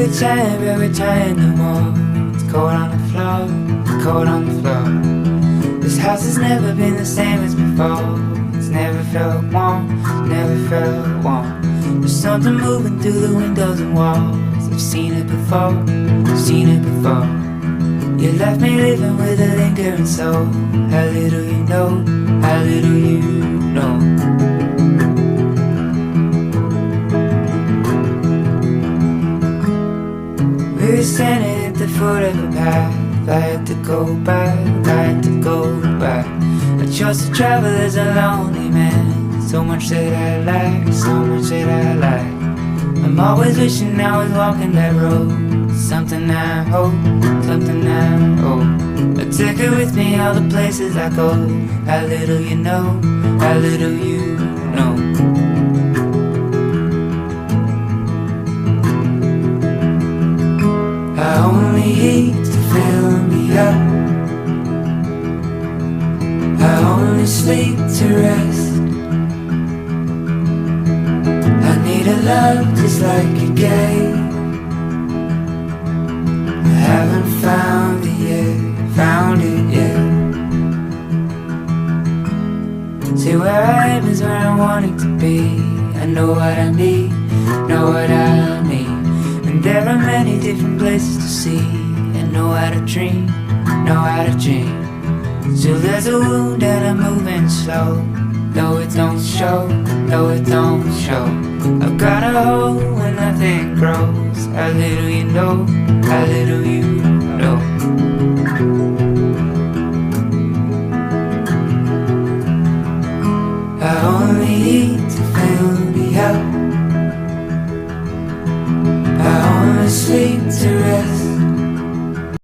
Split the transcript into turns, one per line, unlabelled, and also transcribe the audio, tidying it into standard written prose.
we're trying no more. It's cold on the floor, it's cold on the floor. This house has never been the same as before. It's never felt warm, never felt warm. There's something moving through the windows and walls. I've seen it before, seen it before. You left me living with a lingering soul. How little you know, how little you know. We were standing at the foot of the path. I had to go back, I had to go back. I chose to travel as a lonely man. So much that I lack, so much that I lack. I'm always wishing I was walking that road. Something I hope, something I hope. I take it with me all the places I go. How little you know, how little you know. I only eat to fill me up. I only sleep to rest. I need a love just like you gave. I haven't found it yet, found it yet. See, where I am is where I want it to be. I know what I need, know what I need. And there are many different places to see. And know how to dream, know how to dream. Still there's a wound and I'm moving slow. Though it don't show, though it don't show. I've got a hole where nothing grows. How little you know, how little you know. I only eat to fill me up. I only sleep to rest.